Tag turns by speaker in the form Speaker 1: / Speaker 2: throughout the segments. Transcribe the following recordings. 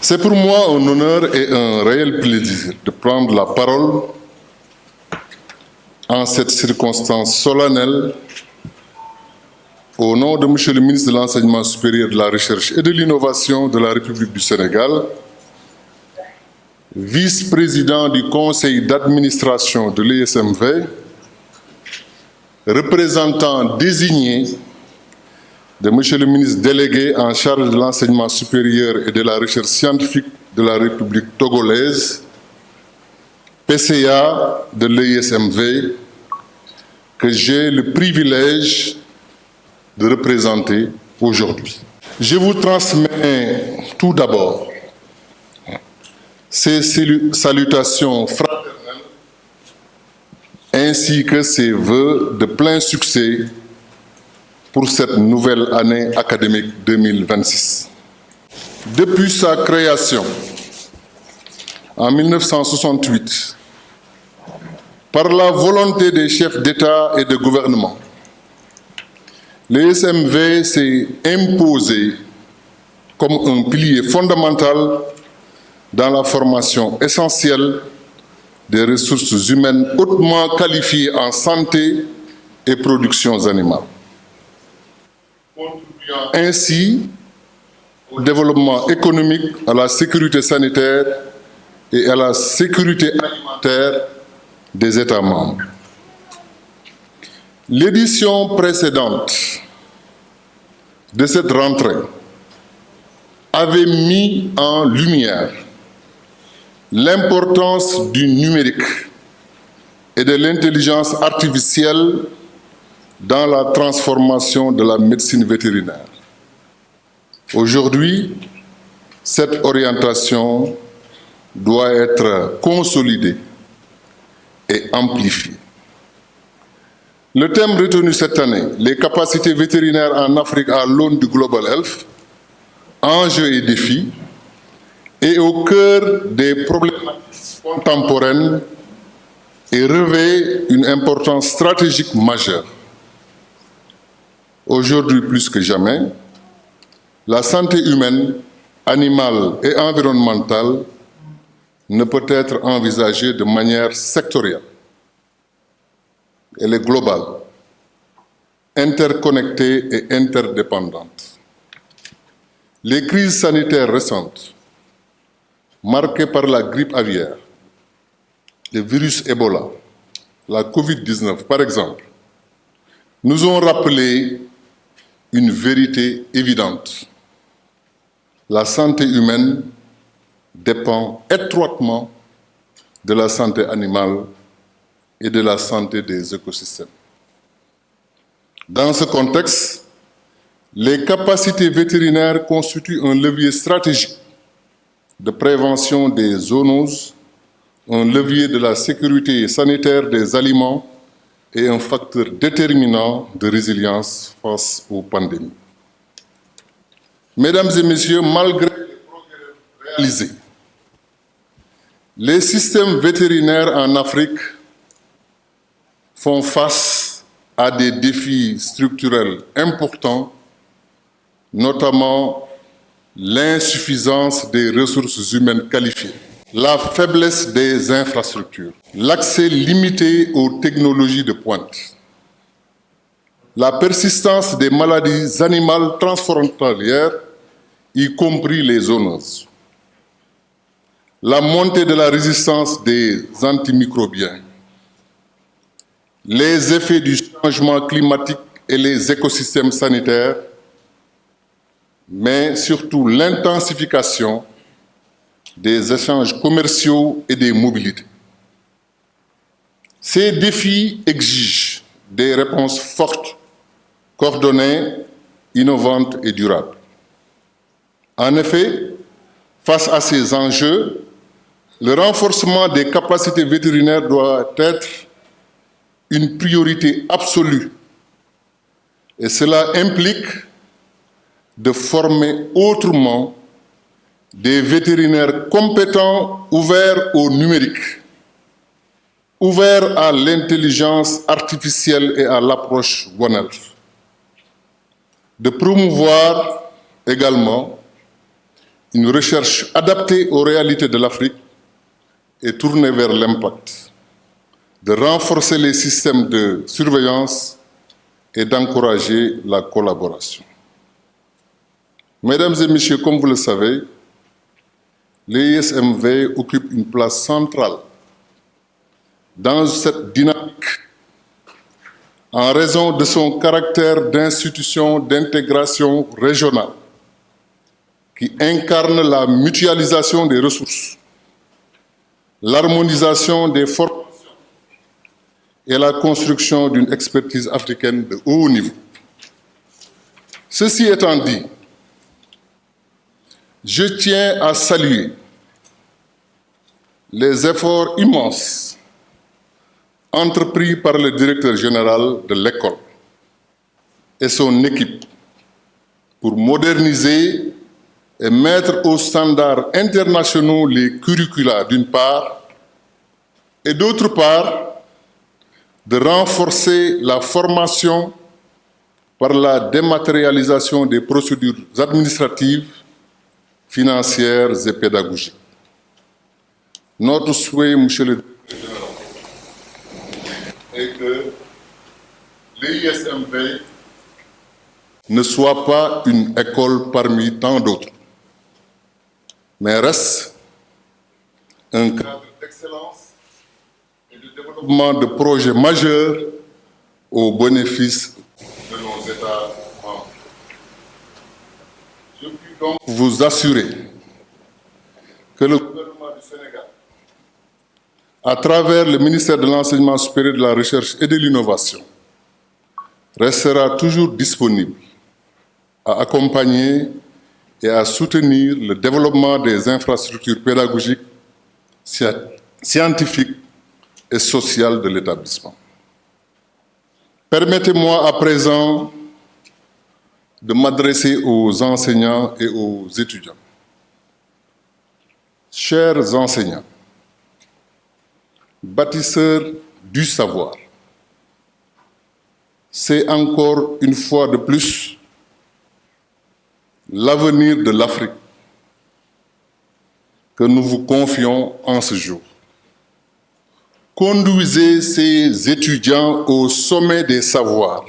Speaker 1: C'est pour moi un honneur et un réel plaisir de prendre la parole en cette circonstance solennelle au nom de Monsieur le ministre de l'Enseignement supérieur, de la Recherche et de l'Innovation de la République du Sénégal, vice-président du conseil d'administration de l'ESMV, représentant désigné de Monsieur le ministre délégué en charge de l'enseignement supérieur et de la recherche scientifique de la République togolaise, PCA de l'ESMV, que j'ai le privilège de représenter aujourd'hui. Je vous transmets tout d'abord ces salutations fraternelles ainsi que ces vœux de plein succès pour cette nouvelle année académique 2026. Depuis sa création en 1968, par la volonté des chefs d'État et de gouvernement, l'ESMV s'est imposé comme un pilier fondamental dans la formation essentielle des ressources humaines hautement qualifiées en santé et productions animales, contribuant ainsi au développement économique, à la sécurité sanitaire et à la sécurité alimentaire des États membres. L'édition précédente de cette rentrée avait mis en lumière l'importance du numérique et de l'intelligence artificielle dans la transformation de la médecine vétérinaire. Aujourd'hui, cette orientation doit être consolidée et amplifiée. Le thème retenu cette année, les capacités vétérinaires en Afrique à l'aune du Global Health, enjeux et défis, est au cœur des problématiques contemporaines et revêt une importance stratégique majeure. Aujourd'hui plus que jamais, la santé humaine, animale et environnementale ne peut être envisagée de manière sectorielle. Elle est globale, interconnectée et interdépendante. Les crises sanitaires récentes, marquées par la grippe aviaire, le virus Ebola, la Covid-19 par exemple, nous ont rappelé une vérité évidente. La santé humaine dépend étroitement de la santé animale et de la santé des écosystèmes. Dans ce contexte, les capacités vétérinaires constituent un levier stratégique de prévention des zoonoses, un levier de la sécurité sanitaire des aliments et un facteur déterminant de résilience face aux pandémies. Mesdames et messieurs, malgré les progrès réalisés, les systèmes vétérinaires en Afrique font face à des défis structurels importants, notamment l'insuffisance des ressources humaines qualifiées, la faiblesse des infrastructures, l'accès limité aux technologies de pointe, la persistance des maladies animales transfrontalières, y compris les zoonoses, la montée de la résistance des antimicrobiens, les effets du changement climatique et les écosystèmes sanitaires, mais surtout l'intensification des échanges commerciaux et des mobilités. Ces défis exigent des réponses fortes, coordonnées, innovantes et durables. En effet, face à ces enjeux, le renforcement des capacités vétérinaires doit être une priorité absolue. Et cela implique de former autrement des vétérinaires compétents, ouverts au numérique, ouverts à l'intelligence artificielle et à l'approche One Health. De promouvoir également une recherche adaptée aux réalités de l'Afrique et tournée vers l'impact, de renforcer les systèmes de surveillance et d'encourager la collaboration. Mesdames et messieurs, comme vous le savez, l'EISMV occupe une place centrale dans cette dynamique en raison de son caractère d'institution d'intégration régionale qui incarne la mutualisation des ressources, l'harmonisation des formations et la construction d'une expertise africaine de haut niveau. Ceci étant dit, je tiens à saluer les efforts immenses entrepris par le directeur général de l'école et son équipe pour moderniser et mettre aux standards internationaux les curricula d'une part et d'autre part de renforcer la formation par la dématérialisation des procédures administratives, financières et pédagogiques. Notre souhait, Monsieur le Directeur général, est que l'ISMV ne soit pas une école parmi tant d'autres, mais reste un cadre d'excellence et de développement de projets majeurs au bénéfice de nos États membres. Je puis donc vous assurer que le gouvernement du Sénégal, à travers le ministère de l'Enseignement supérieur, de la Recherche et de l'Innovation, restera toujours disponible à accompagner et à soutenir le développement des infrastructures pédagogiques, scientifiques et sociales de l'établissement. Permettez-moi à présent de m'adresser aux enseignants et aux étudiants. Chers enseignants, bâtisseurs du savoir, c'est encore une fois de plus l'avenir de l'Afrique que nous vous confions en ce jour. Conduisez ces étudiants au sommet des savoirs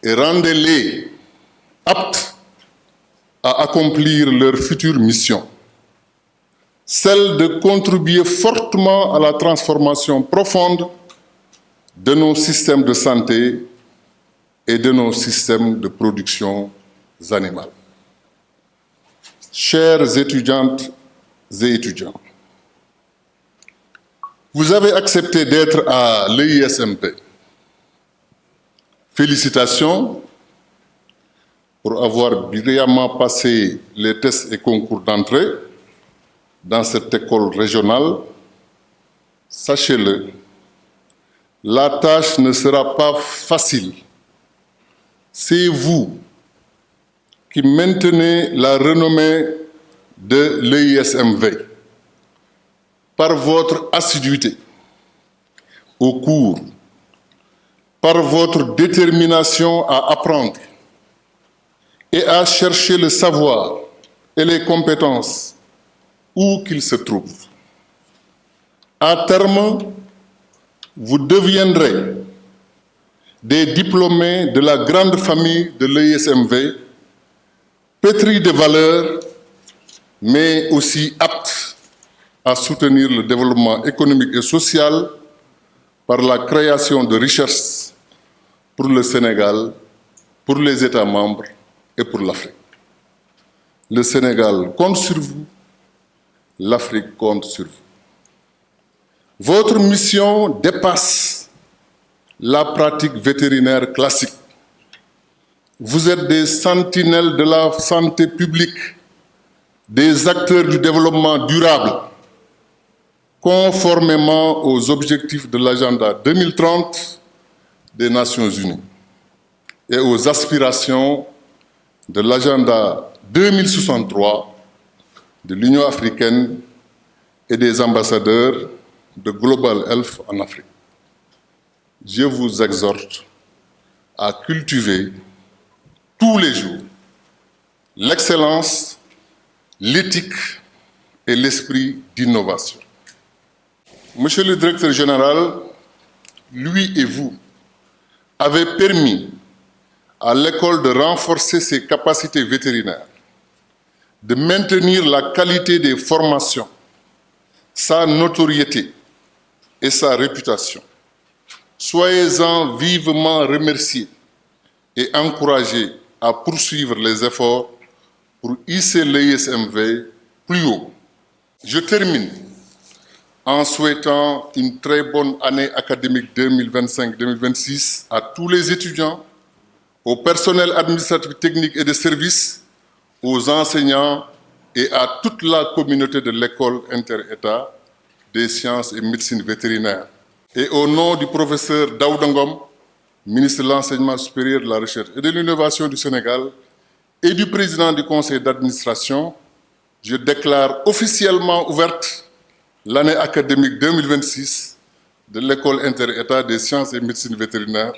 Speaker 1: et rendez-les aptes à accomplir leur future mission, celle de contribuer fortement à la transformation profonde de nos systèmes de santé et de nos systèmes de production animale. Chères étudiantes et étudiants, vous avez accepté d'être à l'EISMP. Félicitations pour avoir brillamment passé les tests et concours d'entrée dans cette école régionale. Sachez-le, la tâche ne sera pas facile. C'est vous qui maintenez la renommée de l'EISMV par votre assiduité au cours, par votre détermination à apprendre et à chercher le savoir et les compétences où qu'ils se trouvent. À terme, vous deviendrez des diplômés de la grande famille de l'EISMV, pétris de valeurs, mais aussi aptes à soutenir le développement économique et social par la création de richesses pour le Sénégal, pour les États membres et pour l'Afrique. Le Sénégal compte sur vous, l'Afrique compte sur vous. Votre mission dépasse la pratique vétérinaire classique. Vous êtes des sentinelles de la santé publique, des acteurs du développement durable, conformément aux objectifs de l'agenda 2030 des Nations Unies et aux aspirations de l'agenda 2063 de l'Union africaine et des ambassadeurs de Global Health en Afrique. Je vous exhorte à cultiver tous les jours l'excellence l'éthique et l'esprit d'innovation. Monsieur le directeur général, lui et vous avez permis à l'école de renforcer ses capacités vétérinaires, de maintenir la qualité des formations, sa notoriété et sa réputation. Soyez-en vivement remerciés et encouragés à poursuivre les efforts pour hisser l'ESMV plus haut. Je termine en souhaitant une très bonne année académique 2025-2026 à tous les étudiants, au personnel administratif, technique et de service, aux enseignants et à toute la communauté de l'école inter-État des sciences et médecine vétérinaire. Et au nom du professeur Daouda Ngom, ministre de l'Enseignement supérieur, de la Recherche et de l'Innovation du Sénégal, et du président du conseil d'administration, je déclare officiellement ouverte l'année académique 2026 de l'école inter-État des sciences et médecine vétérinaire